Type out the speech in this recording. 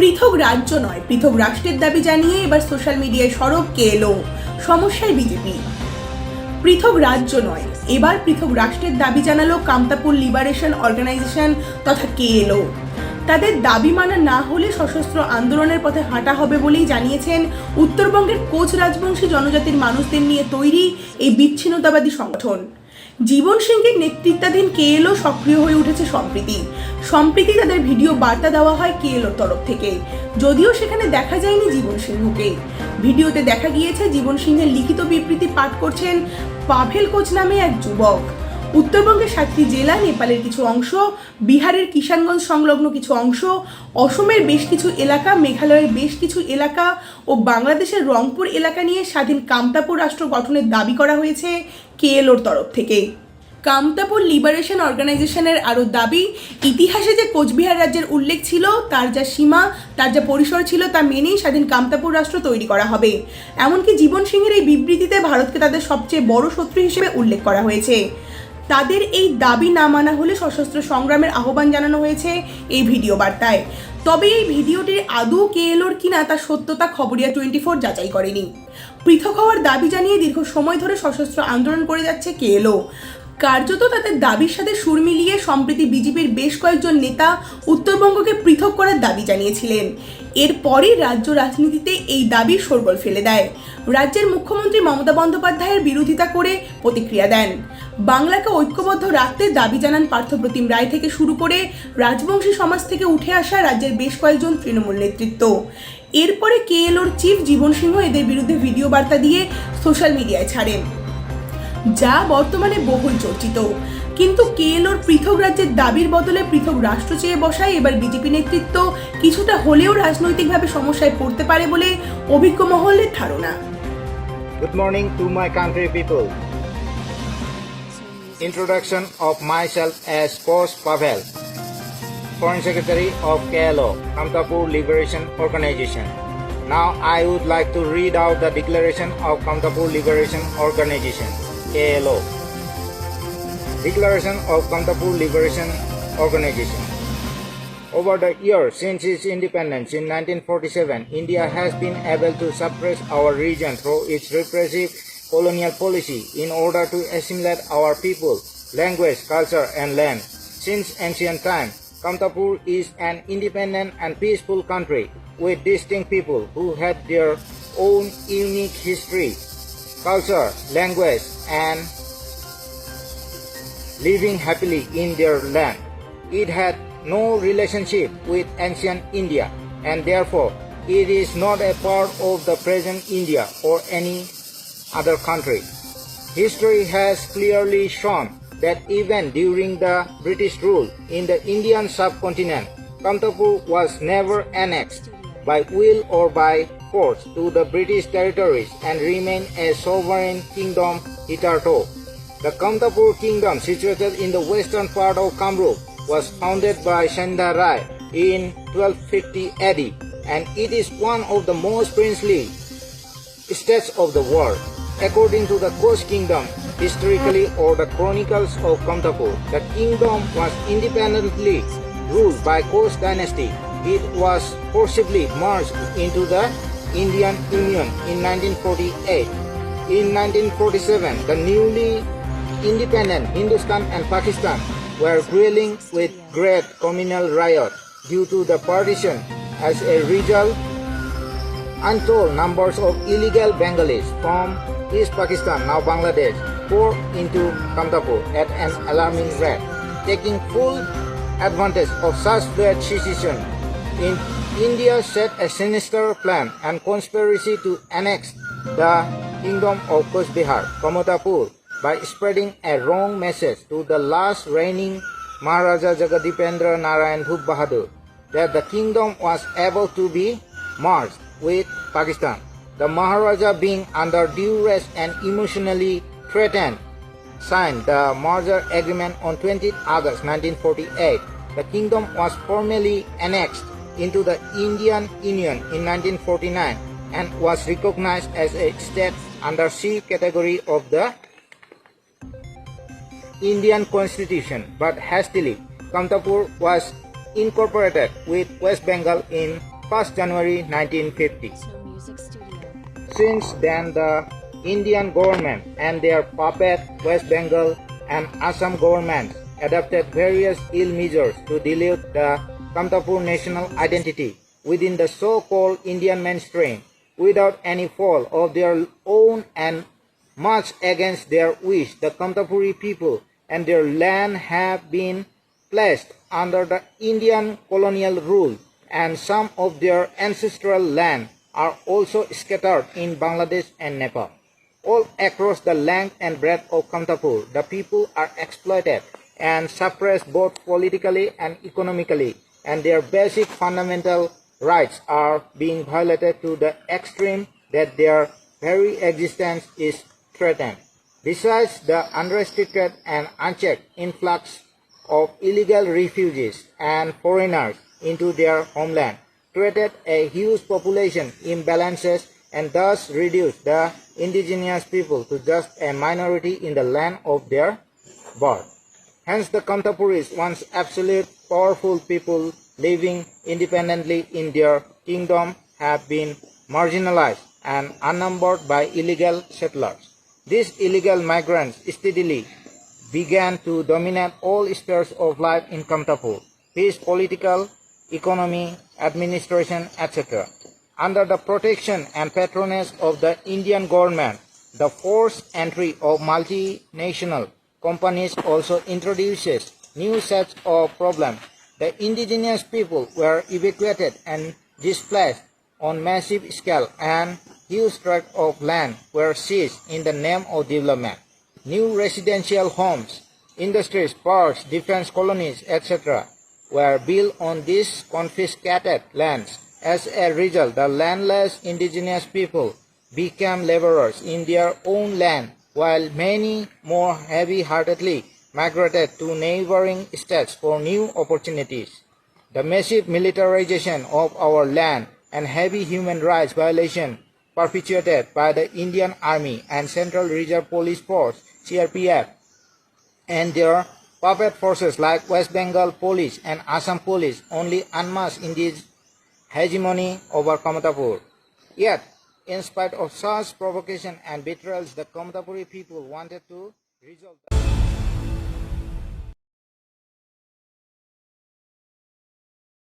পৃথক রাজ্য নয়, পৃথক রাষ্ট্রের দাবি জানিয়ে এবার সোশ্যাল মিডিয়ায় সরব কেএলও। সমস্যায় বিজেপি। পৃথক রাজ্য নয়, এবার পৃথক রাষ্ট্রের দাবি জানালো কামতাপুর লিবারেশন অর্গানাইজেশন তথা কেএলও। তাদের দাবি মানা না হলে সশস্ত্র আন্দোলনের পথে হাঁটা হবে বলেই জানিয়েছেন উত্তরবঙ্গের কোচ রাজবংশী জনজাতির মানুষদের নিয়ে তৈরি এই বিচ্ছিন্নতাবাদী সংগঠন। জীবন সিংহের নেতৃত্বাধীন কেএলও সক্রিয় হয়ে উঠেছে সম্প্রীতি তাদের ভিডিও বার্তা দেওয়া হয় কেএলওর তরফ থেকে, যদিও সেখানে দেখা যায়নি জীবন সিংহকে। ভিডিওতে দেখা গিয়েছে জীবন সিংহের লিখিত বিবৃতি পাঠ করছেন পাভেল কোচ নামে এক যুবক। উত্তরবঙ্গের 7টি জেলা, নেপালের কিছু অংশ, বিহারের কিষানগঞ্জ সংলগ্ন কিছু অংশ, অসমের বেশ কিছু এলাকা, মেঘালয়ের বেশ কিছু এলাকা ও বাংলাদেশের রংপুর এলাকা নিয়ে স্বাধীন কামতাপুর রাষ্ট্র গঠনের দাবি করা হয়েছে কেএলওর তরফ থেকে। কামতাপুর লিবারেশন অর্গানাইজেশনের আরও দাবি, ইতিহাসে যে কোচবিহার রাজ্যের উল্লেখ ছিল, তার যা সীমা, তার যা পরিসর ছিল, তা মেনেই স্বাধীন কামতাপুর রাষ্ট্র তৈরি করা হবে। এমনকি জীবন সিংহের এই বিবৃতিতে ভারতকে তাদের সবচেয়ে বড় শত্রু হিসেবে উল্লেখ করা হয়েছে। তাদের এই দাবি না মানা হলে সশস্ত্র সংগ্রামের আহ্বান জানানো হয়েছে এই ভিডিও বার্তায়। তবে এই ভিডিওটির আদৌ কেএলওর কিনা তার সত্যতা খবরিয়া 24 যাচাই করেনি। পৃথক হওয়ার দাবি জানিয়ে দীর্ঘ সময় ধরে সশস্ত্র আন্দোলন করে যাচ্ছে কেএলও। কার্যত তাদের দাবির সাথে সুর মিলিয়ে সম্প্রতি বিজেপির বেশ কয়েকজন নেতা উত্তরবঙ্গকে পৃথক করার দাবি জানিয়েছিলেন। এরপরই রাজ্য রাজনীতিতে এই দাবির শোরগোল ফেলে দেয়। রাজ্যের মুখ্যমন্ত্রী মমতা বন্দ্যোপাধ্যায়ের বিরোধিতা করে প্রতিক্রিয়া দেন। বাংলাকে ঐক্যবদ্ধ রাখতে দাবি জানান পার্থপ্রতিম রায় থেকে শুরু করে রাজবংশী সমাজ থেকে উঠে আসা রাজ্যের বেশ কয়েকজন তৃণমূল নেতৃত্ব। এরপরে কেএলওর চিফ জীবন সিংহ এদের বিরুদ্ধে ভিডিও বার্তা দিয়ে সোশ্যাল মিডিয়ায় ছাড়েন, যা বর্তমানে বহুল চর্চিত। কিন্তু কেএলওর পৃথক রাজ্যের দাবির বদলে পৃথক রাষ্ট্র চেয়ে বসায় এবার বিজেপি নেতৃত্ব কিছুটা হলেও রাজনৈতিকভাবে সমস্যায় পড়তে পারে বলে অভিজ্ঞ মহলের ধারণা। Good morning to my country people. Introduction of myself as Coach Pavel, Foreign Secretary of KLO, Kamtapur Liberation Organization. Now I would like to read out the declaration of Kamtapur Liberation Organization, KLO. Declaration of Kamtapur Liberation Organization. Over the years since its independence in 1947, India has been able to suppress our region through its repressive colonial policy in order to assimilate our people, language, culture and land. Since ancient time, Kamtapur is an independent and peaceful country with distinct people who had their own unique history, culture, language and living happily in their land. It had no relationship with ancient India and therefore it is not a part of the present India or any other country. History has clearly shown that even during the British rule in the Indian subcontinent, Kamtapur was never annexed by will or by force to the British territories and remained a sovereign kingdom hitherto. The Kamtapur kingdom, situated in the western part of Kamrup, was founded by Shendha Rai in 1250 AD and it is one of the most princely states of the world. According to the Koch kingdom, historically or the chronicles of Kamtapur, the kingdom was independently ruled by Koch dynasty. It was forcibly merged into the Indian Union in 1948. In 1947, the newly independent Hindustan and Pakistan were grueling with great communal riot due to the partition. As a result, untold numbers of illegal Bengalis from East Pakistan, now Bangladesh, poured into Kamtapur at an alarming rate. Taking full advantage of such bad secession, India set a sinister plan and conspiracy to annex the kingdom of Coachbihar, Kamtapur, by spreading a wrong message to the last reigning Maharaja Jagadipendra Narayan Bhop Bahadur that the kingdom was able to be merged with Pakistan. The Maharaja, being under duress and emotionally threatened, signed the merger agreement on 20th August 1948. The kingdom was formally annexed into the Indian Union in 1949 and was recognized as a state under C category of the Indian Constitution, but hastily Kamtapur was incorporated with West Bengal in 1st January 1950. No music studio. Since then, the Indian government and their puppet West Bengal and Assam governments adopted various ill measures to dilute the Kamtapur national identity within the so-called Indian mainstream without any fault of their own and much against their wish. The Kamtapuri people and their land have been placed under the Indian colonial rule, and some of their ancestral land are also scattered in Bangladesh and Nepal. All across the length and breadth of Kamtapur, the people are exploited and suppressed both politically and economically, and their basic fundamental rights are being violated to the extreme that their very existence is threatened. Besides, the unrestricted and unchecked influx of illegal refugees and foreigners into their homeland created a huge population imbalances and thus reduced the indigenous people to just a minority in the land of their birth. Hence, the Kamtapuris, once absolute powerful people living independently in their kingdom, have been marginalized and unnumbered by illegal settlers. These illegal migrants steadily began to dominate all spheres of life in Kamtapur: peace, political, economy, administration, etc. Under the protection and patronage of the Indian government, the forced entry of multinational companies also introduces new sets of problems. The indigenous people were evacuated and displaced on massive scale, and huge tracts of land were seized in the name of development. New residential homes, industries, parks, defense colonies, etc. were built on these confiscated lands. As a result, the landless indigenous people became laborers in their own land, while many more heavy-heartedly migrated to neighboring states for new opportunities. The massive militarization of our land and heavy human rights violation perpetuated by the Indian Army and Central Reserve Police Force (CRPF) and their puppet forces like West Bengal Police and Assam Police only unmasked India's hegemony over Kamtapur. Yet, in spite of such provocation and betrayals, the Kamtapuri people wanted to resolve